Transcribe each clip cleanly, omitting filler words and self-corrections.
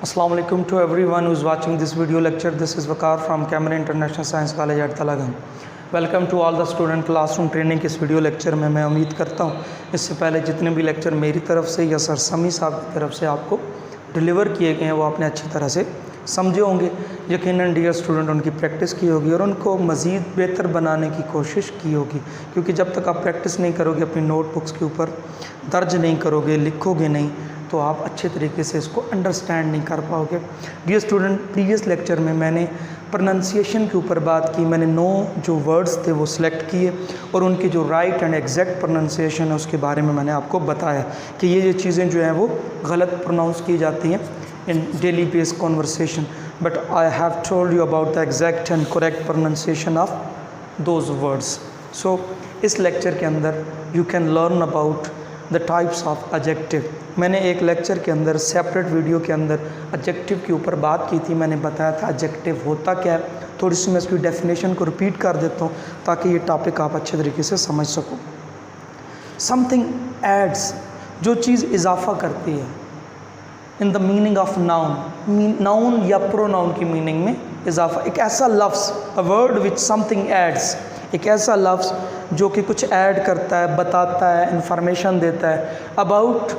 Assalamu alaikum to everyone who is watching this video lecture. This is Waqar from Cameron International Science College at Talagam. Welcome to all the student classroom training के इस video lecture में मैं उम्मीद करता हूँ इससे पहले जितने भी लेक्चर मेरी तरफ से या सर समी साहब की तरफ से आपको डिलीवर किए गए हैं वो आपने अच्छी तरह से समझे होंगे। यकीनन डियर स्टूडेंट उनकी प्रैक्टिस की होगी और उनको मज़ीद बेहतर बनाने की कोशिश की होगी, क्योंकि जब तक आप प्रैक्टिस नहीं करोगे, अपनी नोटबुक्स के ऊपर दर्ज नहीं करोगे, लिखोगे नहीं, तो आप अच्छे तरीके से इसको अंडरस्टैंड नहीं कर पाओगे। डियर स्टूडेंट, प्रीवियस लेक्चर में मैंने प्रोनाउंसिएशन के ऊपर बात की। मैंने 9 जो वर्ड्स थे वो सिलेक्ट किए और उनकी जो राइट एंड एग्जैक्ट प्रोनाउंसिएशन है उसके बारे में मैंने आपको बताया कि ये चीज़ें जो हैं वो गलत प्रोनाउंस की जाती हैं in daily base conversation, but I have told you about the exact and correct pronunciation of those words. So इस लेक्चर के अंदर you can learn about the types of adjective. मैंने एक लेक्चर के अंदर सेपरेट वीडियो के अंदर adjective के ऊपर बात की थी। मैंने बताया था एडजेक्टिव होता क्या है। थोड़ी सी मैं इसकी डेफिनेशन को रिपीट कर देता हूँ ताकि ये टॉपिक आप अच्छे तरीके से समझ सको। समथिंग एड्स, जो चीज़ इजाफा करती है in the meaning of noun, noun या प्रोनाउन की मीनिंग में इजाफा। एक ऐसा लफ्ज़, a word which something adds, एक ऐसा लफ्ज़ जो कि कुछ ऐड करता है, बताता है, इंफॉर्मेशन देता है अबाउट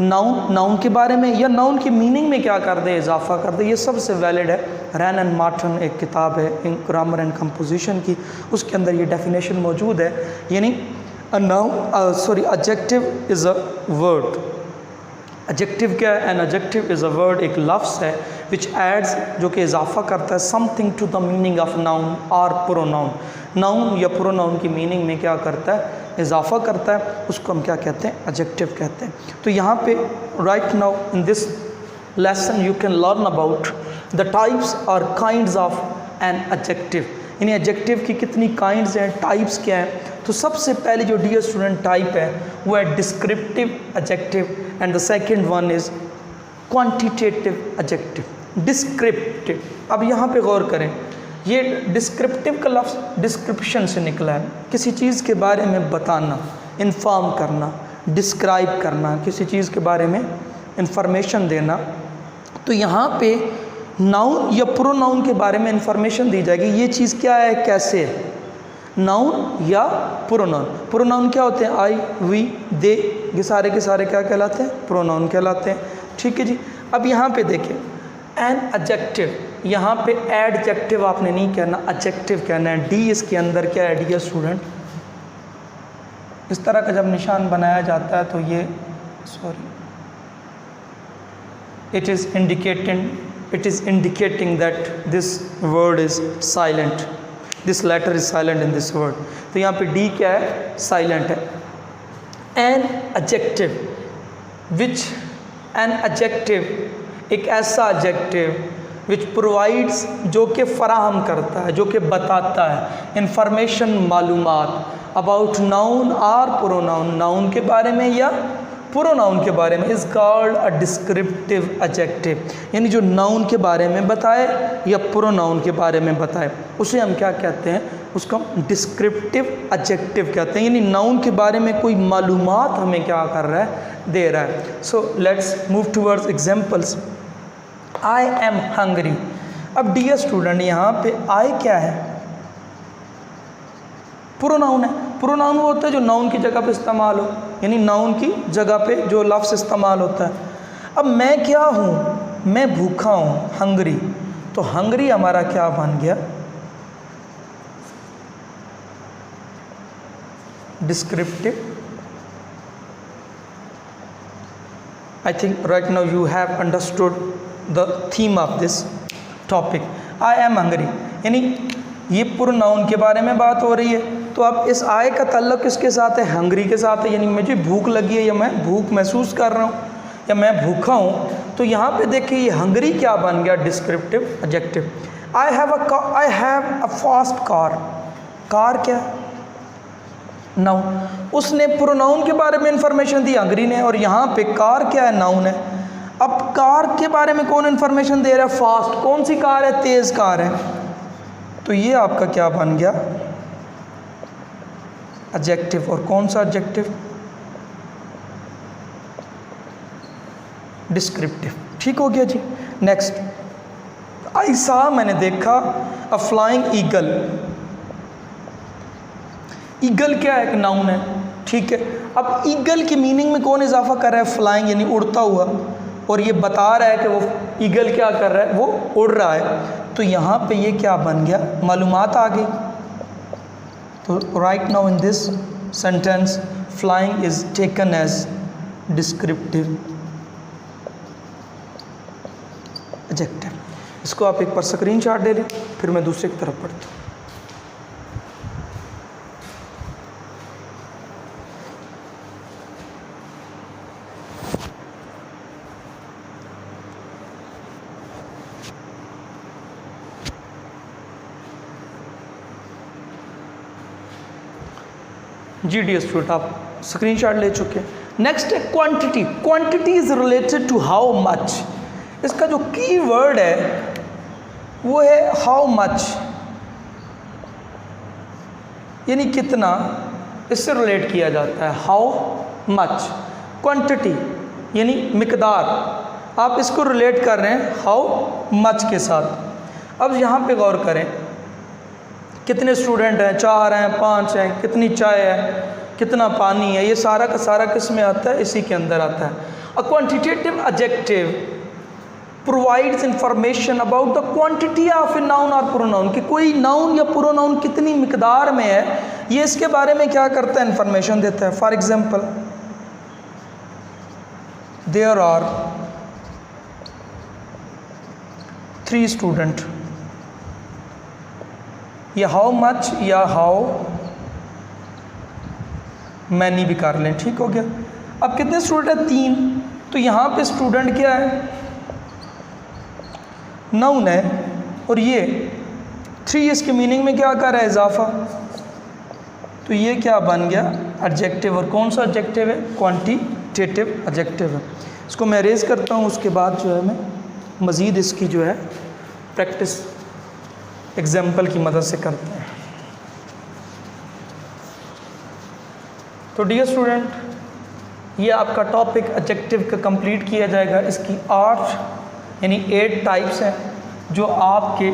नाउन, नाउन के बारे में या नाउन की मीनिंग में क्या कर दे, इजाफा कर दे। ये सबसे वैलिड है। रैन एंड मार्टन एक किताब है इन ग्रामर एंड कंपोजिशन की, उसके अंदर ये डेफिनेशन मौजूद है। यानी adjective is a word. Adjective क्या है? An adjective is a word, एक लफ्ज़ है विच एड्स, जो कि इजाफा करता है something to the meaning of noun और प्रोनाउन। नाउन या प्रोनाउन की मीनिंग में क्या करता है? इजाफा करता है। उसको हम क्या कहते हैं? एडजेक्टिव कहते हैं। तो यहाँ पे right now in this lesson you can learn about the types और काइंड्स ऑफ एन एडजेक्टिव। यानी एडजेक्टिव की कितनी काइंड्स हैं, टाइप्स क्या हैं। तो सबसे पहले जो डियर स्टूडेंट टाइप है वो है descriptive adjective and the second one is quantitative adjective. Descriptive, अब यहाँ पे गौर करें, ये डिस्क्रिप्टिव का लफ्ज़ डिस्क्रिप्शन से निकला है। किसी चीज़ के बारे में बताना, इन्फॉर्म करना, डिस्क्राइब करना, किसी चीज़ के बारे में इंफॉर्मेशन देना। तो यहाँ पे नाउन या प्रोनाउन के बारे में इंफॉर्मेशन दी जाएगी। ये चीज़ क्या है, कैसे है, नाउन या प्रोनाउन। प्रोनाउन क्या होते हैं? आई, वी, दे, ये सारे के सारे क्या कहलाते हैं? प्रोनाउन कहलाते हैं। ठीक है जी। अब यहाँ पे देखिए एन एडजेक्टिव, यहाँ पे एडजेक्टिव आपने नहीं कहना, एडजेक्टिव कहना है। डी इसके अंदर क्या है डियर स्टूडेंट? इस तरह का जब निशान बनाया जाता है तो ये it is indicating that this word is silent, this letter is silent in this word. तो यहाँ पे डी क्या है? साइलेंट है। An adjective which, an adjective एक ऐसा एडजेक्टिव विच प्रोवाइड्स, जो कि फ़राहम करता है, जो कि बताता है इंफॉर्मेशन, मालूमात अबाउट नाउन और प्रोनाउन, नाउन के बारे में या प्रोनाउन के बारे में, is called a descriptive adjective. यानी जो नाउन के बारे में बताए या प्रोनाउन के बारे में बताए उसे हम क्या कहते हैं? उसको डिस्क्रिप्टिव एडजेक्टिव कहते हैं। यानी नाउन के बारे में कोई मालूमात हमें क्या कर रहा है? दे रहा है। So let's move towards examples. I am hungry. अब डियर स्टूडेंट यहाँ पे आई क्या है? प्रोनाउन है। प्रोनाउन वो होता है जो नाउन की जगह पे इस्तेमाल हो, यानी नाउन की जगह पे जो लफ्ज़ इस्तेमाल होता है। अब मैं क्या हूँ? मैं भूखा हूँ, हंग्री। तो हंग्री हमारा क्या बन गया? Descriptive. I think right now you have understood the theme of this topic. I am hungry, यानी ये प्रोनाउन के बारे में बात हो रही है। तो अब इस आय का ताल्लुक किसके साथ है? हंग्री के साथ है। यानी मुझे भूख लगी है या मैं भूख महसूस कर रहा हूँ या मैं भूखा हूँ। तो यहाँ पे देखिए ये हंग्री क्या बन गया? Descriptive adjective. I have a fast car. Car क्या? नाउन। उसने प्रोनाउन के बारे में इंफॉर्मेशन दी हंग्री ने, और यहाँ पे कार क्या है? नाउन है। अब कार के बारे में कौन इंफॉर्मेशन दे रहा है? फास्ट। कौन सी कार है? तेज़ कार है। तो ये आपका क्या बन गया? एडजेक्टिव। और कौन सा एडजेक्टिव? डिस्क्रिप्टिव। ठीक हो गया जी। नेक्स्ट, आई सा मैंने देखा, अ फ्लाइंग ईगल। ईगल क्या है? एक नाउन है, ठीक है। अब ईगल की मीनिंग में कौन इजाफा कर रहा है? फ्लाइंग यानी उड़ता हुआ, और ये बता रहा है कि वो ईगल क्या कर रहा है? वो उड़ रहा है। तो यहाँ पे ये क्या बन गया? मालूमात आ गई। तो right now in this sentence flying is taken as descriptive adjective. इसको आप एक बार स्क्रीनशॉट ले लें, फिर मैं दूसरे की तरफ पढ़ता हूँ। जी डियर स्टूडेंट, आप स्क्रीनशॉट ले चुके हैं। नेक्स्ट है quantity. Quantity is related to how much. इसका जो की वर्ड है वो है हाउ मच, यानी कितना, इससे रिलेट किया जाता है हाउ मच। क्वांटिटी यानी मिकदार, आप इसको रिलेट कर रहे हैं हाउ मच के साथ। अब यहाँ पे गौर करें, कितने स्टूडेंट हैं? 4 हैं, 5 हैं, कितनी चाय है, कितना पानी है, ये सारा का सारा किस में आता है? इसी के अंदर आता है। A quantitative adjective provides information about the quantity of a noun और प्रोनाउन, कि कोई नाउन या प्रोनाउन कितनी मिकदार में है, ये इसके बारे में क्या करता है? इंफॉर्मेशन देता है। For example, there are 3 student, या हाउ मच या हाउ मैनी भी कर लें, ठीक हो गया। अब कितने स्टूडेंट हैं? 3। तो यहाँ पे स्टूडेंट क्या है? नाउन है, और ये 3 इसके मीनिंग में क्या कर रहा है? इजाफा। तो ये क्या बन गया? एडजेक्टिव। और कौन सा एडजेक्टिव है? क्वांटिटेटिव एडजेक्टिव है। इसको मैं अरेज करता हूँ, उसके बाद जो है मैं मज़ीद इसकी जो है प्रैक्टिस एग्जाम्पल की मदद से करते हैं। तो डियर स्टूडेंट, ये आपका टॉपिक एडजेक्टिव का कंप्लीट किया जाएगा। इसकी 8 यानी 8 टाइप्स हैं जो आपके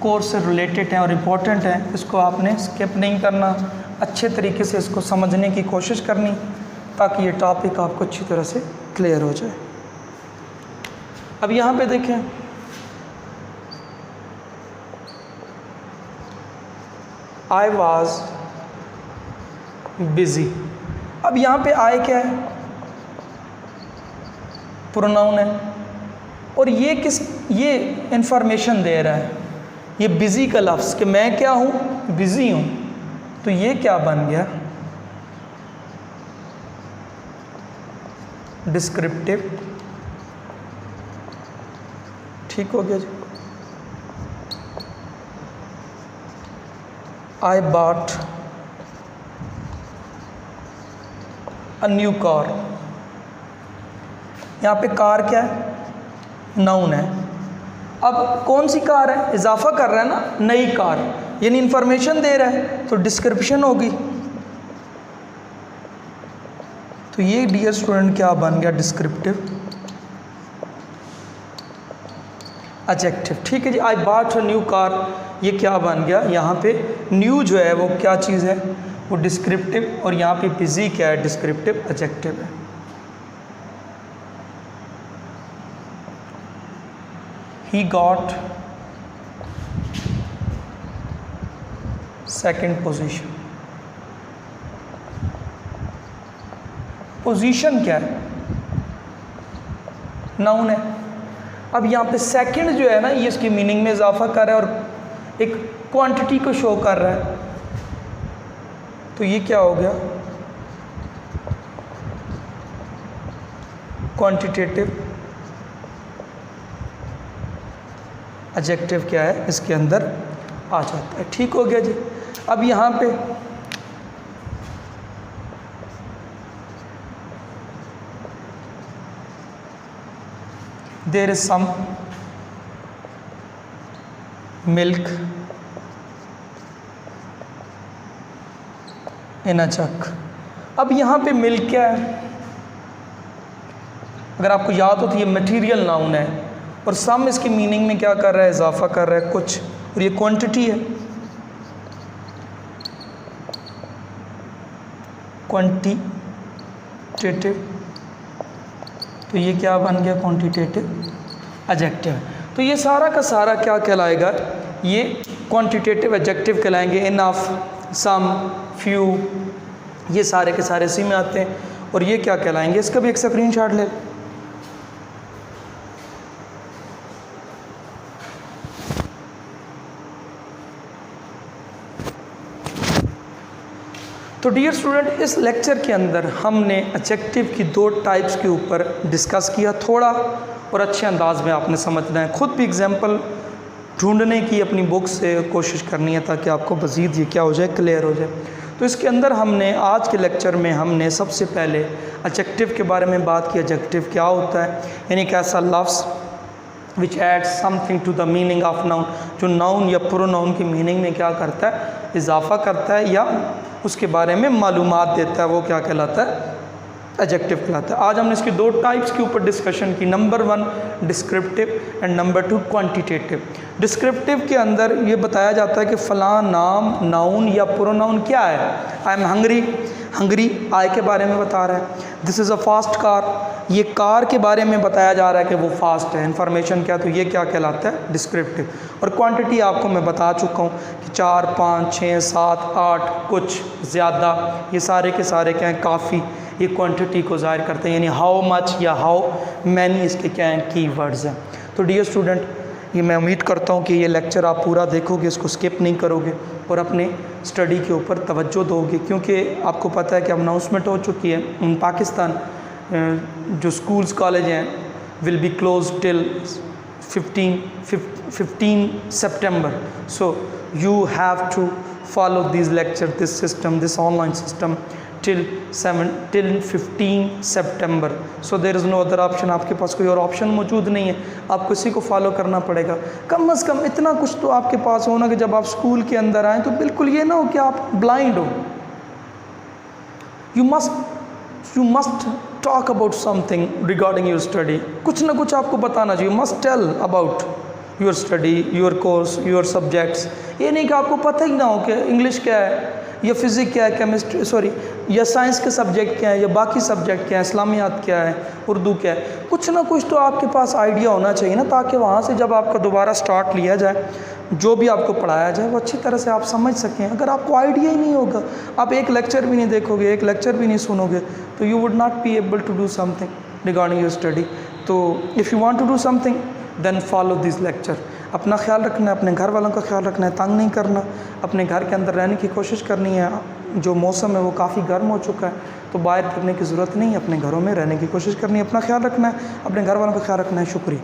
कोर्स से रिलेटेड हैं और इम्पोर्टेंट हैं। इसको आपने स्किप नहीं करना, अच्छे तरीके से इसको समझने की कोशिश करनी, ताकि ये टॉपिक आपको अच्छी तरह से क्लियर हो जाए। अब यहाँ पे देखें, आई वॉज बिज़ी। अब यहाँ पे आई क्या है? प्रोनाउन है, और ये ये इंफॉर्मेशन दे रहा है, ये बिज़ी का लफ्ज़, कि मैं क्या हूँ? बिज़ी हूँ। तो ये क्या बन गया? डिस्क्रिप्टिव, ठीक हो गया जी। I bought a new car. यहाँ पे कार क्या है? नाउन है। अब कौन सी कार है? इजाफा कर रहा है ना, नई कार, यानी इंफॉर्मेशन दे रहा है, तो डिस्क्रिप्शन होगी। तो ये डियर स्टूडेंट क्या बन गया? डिस्क्रिप्टिव एडजेक्टिव, ठीक है जी। I bought a new car, ये क्या बन गया? यहाँ पे न्यू जो है वो क्या चीज़ है? वो डिस्क्रिप्टिव, और यहाँ पे बिजी क्या है? डिस्क्रिप्टिव एडजेक्टिव है। He got second position। Position क्या है? नाउन है। अब यहाँ पे सेकंड जो है ना, ये इसकी मीनिंग में इजाफा कर रहा है और एक क्वांटिटी को शो कर रहा है। तो ये क्या हो गया? क्वांटिटेटिव एडजेक्टिव क्या है? इसके अंदर आ जाता है, ठीक हो गया जी। अब यहाँ पे there is some milk in a jug. अब यहाँ पे मिल्क क्या है? अगर आपको याद हो तो ये मटेरियल नाउन है, और सम इसकी मीनिंग में क्या कर रहा है, इजाफा कर रहा है कुछ, और ये क्वांटिटी है, क्वांटिटेटिव, तो ये क्या बन गया, क्वांटिटेटिव एडजेक्टिव। तो ये सारा का सारा क्या कहलाएगा, ये क्वांटिटेटिव एडजेक्टिव कहलाएंगे। इनफ, सम, फ्यू, ये सारे के सारे इसी में आते हैं। और ये क्या कहलाएंगे, इसका भी एक स्क्रीनशॉट ले। तो डियर स्टूडेंट, इस लेक्चर के अंदर हमने एडजेक्टिव की 2 टाइप्स के ऊपर डिस्कस किया थोड़ा, और अच्छे अंदाज में आपने समझना है। ख़ुद भी एग्जाम्पल ढूंढने की अपनी बुक से कोशिश करनी है ताकि आपको मज़ीद ये क्या हो जाए, क्लियर हो जाए। तो इसके अंदर हमने आज के लेक्चर में हमने सबसे पहले एडजेक्टिव के बारे में बात की। एडजेक्टिव क्या होता है, यानी कि ऐसा लफ्ज़ which adds something to the meaning of noun, जो नाउन या प्रोनाउन की मीनिंग में क्या करता है, इजाफा करता है या उसके बारे में मालूमात देता है, वो क्या कहलाता है, एडजेक्टिव कहलाता है। आज हमने इसकी 2 टाइप्स के ऊपर डिस्कशन की। Number 1 descriptive and number 2 quantitative. Descriptive के अंदर ये बताया जाता है कि फ़लाँ नाम, नाउन या प्रोनाउन क्या है। आई एम हंग्री, हंग्री आय के बारे में बता रहा है। This is a fast car, ये कार के बारे में बताया जा रहा है कि वो फास्ट है, इन्फॉर्मेशन क्या, तो ये क्या कहलाता है, डिस्क्रिप्टिव। और क्वांटिटी आपको मैं बता चुका हूँ कि 4, 5, 6, 7, 8, कुछ, ज़्यादा, ये सारे के सारे क्या हैं, काफ़ी, ये क्वांटिटी को ज़ाहिर करते हैं। यानी हाउ मच या हाउ मैनी इसके क्या हैं, की वर्ड्स हैं। तो डियर स्टूडेंट, ये मैं उम्मीद करता हूँ कि ये लेक्चर आप पूरा देखोगे, इसको स्किप नहीं करोगे और अपने स्टडी के ऊपर तवज्जो दोगे, क्योंकि आपको पता है कि अनाउंसमेंट हो चुकी है इन पाकिस्तान, जो स्कूल्स कॉलेज हैं will be close till 15 September. So you have to follow these lecture, this system, this online system till 15 September. So there is no other option, आपके पास कोई और ऑप्शन मौजूद नहीं है, आपको इसी को फॉलो करना पड़ेगा। कम अज़ कम इतना कुछ तो आपके पास होना कि जब आप स्कूल के अंदर आएँ तो बिल्कुल ये ना हो कि आप ब्लाइंड हो। You must talk about something regarding your study, कुछ ना कुछ आपको बताना चाहिए। Must tell about your study, your course, your subjects. ये नहीं कि आपको पता ही ना हो कि इंग्लिश क्या है या फिज़िक्स क्या है, केमिस्ट्री सॉरी या साइंस के सब्जेक्ट क्या है या बाकी सब्जेक्ट क्या है, इस्लामियात क्या है, उर्दू क्या है। कुछ ना कुछ तो आपके पास आइडिया होना चाहिए ना, ताकि वहाँ से जब आपका दोबारा स्टार्ट लिया जाए, जो भी आपको पढ़ाया जाए वो अच्छी तरह से आप समझ सकें। अगर आपको आइडिया ही नहीं होगा, आप एक लेक्चर भी नहीं देखोगे, एक लेक्चर भी नहीं सुनोगे, तो you would not be able to do something regarding your study. तो if you want to do something then follow this lecture. अपना ख्याल रखना है, अपने घर वालों का ख्याल रखना है, तंग नहीं करना, अपने घर के अंदर रहने की कोशिश करनी है। जो मौसम है वो काफ़ी गर्म हो चुका है, तो बाहर फिरने की ज़रूरत नहीं है, अपने घरों में रहने की कोशिश करनी है। अपना ख्याल रखना है, अपने घर वालों का ख्याल रखना है। शुक्रिया।